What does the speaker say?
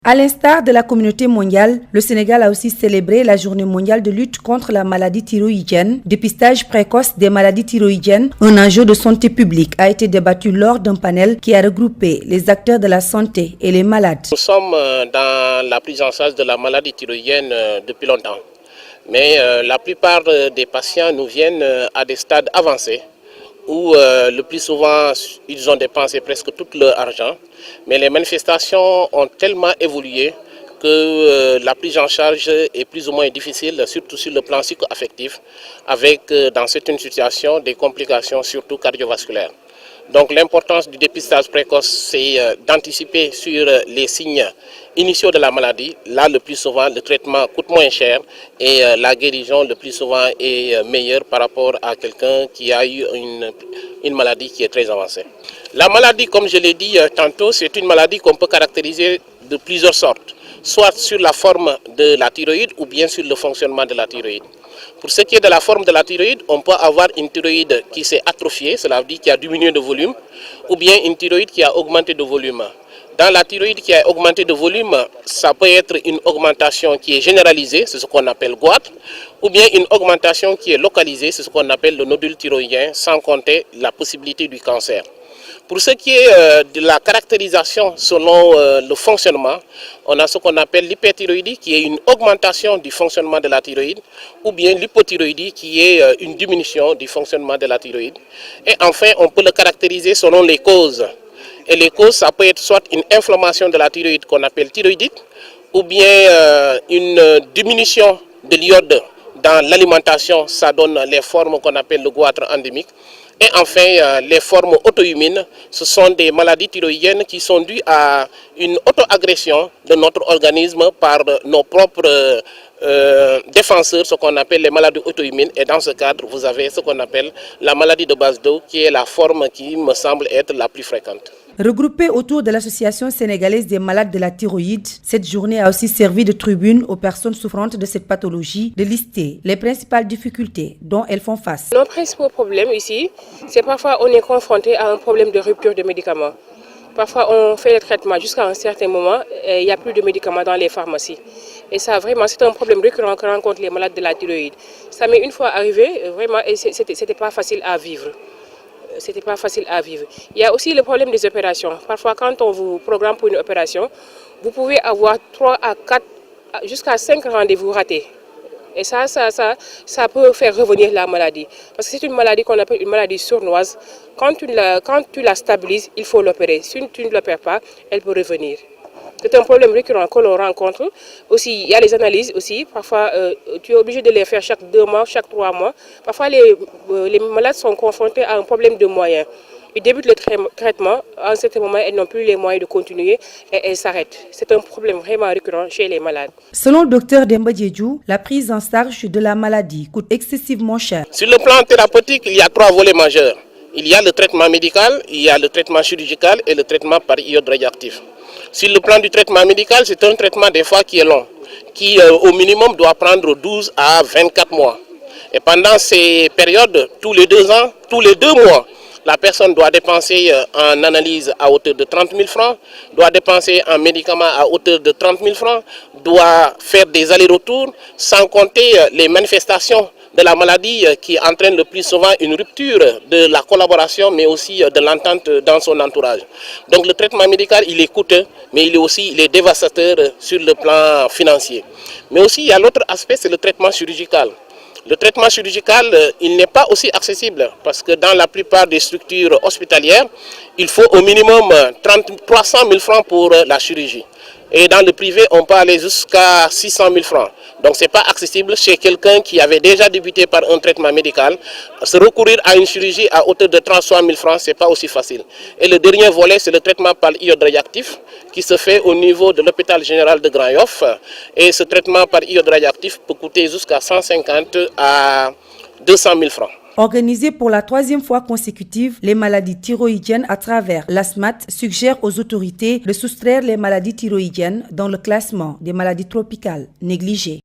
À l'instar de la communauté mondiale, le Sénégal a aussi célébré la journée mondiale de lutte contre la maladie thyroïdienne. Dépistage précoce des maladies thyroïdiennes, un enjeu de santé publique, a été débattu lors d'un panel qui a regroupé les acteurs de la santé et les malades. Nous sommes dans la prise en charge de la maladie thyroïdienne depuis longtemps. Mais la plupart des patients nous viennent à des stades avancés où le plus souvent ils ont dépensé presque tout leur argent. Mais les manifestations ont tellement évolué que la prise en charge est plus ou moins difficile, surtout sur le plan psycho-affectif, avec dans certaines situations des complications surtout cardiovasculaires. Donc l'importance du dépistage précoce, c'est d'anticiper sur les signes initiaux de la maladie. Là, le plus souvent, le traitement coûte moins cher et la guérison, le plus souvent, est meilleure par rapport à quelqu'un qui a eu une maladie qui est très avancée. La maladie, comme je l'ai dit tantôt, c'est une maladie qu'on peut caractériser de plusieurs sortes, soit sur la forme de la thyroïde ou bien sur le fonctionnement de la thyroïde. Pour ce qui est de la forme de la thyroïde, on peut avoir une thyroïde qui s'est atrophiée, cela veut dire qui a diminué de volume, ou bien une thyroïde qui a augmenté de volume. Dans la thyroïde qui a augmenté de volume, ça peut être une augmentation qui est généralisée, c'est ce qu'on appelle goitre, ou bien une augmentation qui est localisée, c'est ce qu'on appelle le nodule thyroïdien, sans compter la possibilité du cancer. Pour ce qui est de la caractérisation selon le fonctionnement, on a ce qu'on appelle l'hyperthyroïdie qui est une augmentation du fonctionnement de la thyroïde ou bien l'hypothyroïdie qui est une diminution du fonctionnement de la thyroïde. Et enfin, on peut le caractériser selon les causes. Et les causes, ça peut être soit une inflammation de la thyroïde qu'on appelle thyroïdite ou bien une diminution de l'iode dans l'alimentation, ça donne les formes qu'on appelle le goitre endémique. Et enfin, les formes auto-immunes, ce sont des maladies thyroïdiennes qui sont dues à une auto-agression de notre organisme par nos propres défenseurs, ce qu'on appelle les maladies auto-immunes. Et dans ce cadre, vous avez ce qu'on appelle la maladie de base d'eau, qui est la forme qui me semble être la plus fréquente. Regroupée autour de l'Association sénégalaise des malades de la thyroïde, cette journée a aussi servi de tribune aux personnes souffrantes de cette pathologie de lister les principales difficultés dont elles font face. Nos principaux problèmes ici, c'est parfois on est confronté à un problème de rupture de médicaments. Parfois on fait le traitement jusqu'à un certain moment et il n'y a plus de médicaments dans les pharmacies. Et ça vraiment c'est un problème récurrent que rencontrent les malades de la thyroïde. Ça m'est une fois arrivé, vraiment, et c'était pas facile à vivre. C'était pas facile à vivre. Il y a aussi le problème des opérations. Parfois, quand on vous programme pour une opération, vous pouvez avoir 3 à 4, jusqu'à 5 rendez-vous ratés. Et ça peut faire revenir la maladie. Parce que c'est une maladie qu'on appelle une maladie sournoise. Quand tu la stabilises, il faut l'opérer. Si tu ne l'opères pas, elle peut revenir. C'est un problème récurrent que l'on rencontre. Aussi, il y a les analyses aussi. Parfois, tu es obligé de les faire chaque 2 mois, chaque 3 mois. Parfois, les malades sont confrontés à un problème de moyens. Ils débutent le traitement. À un certain moment, elles n'ont plus les moyens de continuer et elles s'arrêtent. C'est un problème vraiment récurrent chez les malades. Selon le docteur Demba Diédhiou, la prise en charge de la maladie coûte excessivement cher. Sur le plan thérapeutique, il y a 3 volets majeurs. Il y a le traitement médical, il y a le traitement chirurgical et le traitement par iode radioactif. Sur le plan du traitement médical, c'est un traitement des fois qui est long, qui au minimum doit prendre 12 à 24 mois. Et pendant ces périodes, tous les 2 ans, tous les 2 mois, la personne doit dépenser en analyse à hauteur de 30 000 francs, doit dépenser en médicaments à hauteur de 30 000 francs, doit faire des allers-retours, sans compter les manifestations de la maladie qui entraîne le plus souvent une rupture de la collaboration mais aussi de l'entente dans son entourage. Donc le traitement médical il est coûteux mais il est dévastateur sur le plan financier. Mais aussi il y a l'autre aspect, c'est le traitement chirurgical. Le traitement chirurgical, il n'est pas aussi accessible parce que dans la plupart des structures hospitalières, il faut au minimum 300 000 francs pour la chirurgie. Et dans le privé, on peut aller jusqu'à 600 000 francs. Donc ce n'est pas accessible chez quelqu'un qui avait déjà débuté par un traitement médical. Se recourir à une chirurgie à hauteur de 300 000 francs, ce n'est pas aussi facile. Et le dernier volet, c'est le traitement par iode radioactif qui se fait au niveau de l'hôpital général de Grand Yoff. Et ce traitement par iode radioactif peut coûter jusqu'à 150 à 200 000 francs. Organisée pour la 3e fois consécutive, les maladies thyroïdiennes à travers l'ASMAT suggèrent aux autorités de soustraire les maladies thyroïdiennes dans le classement des maladies tropicales négligées.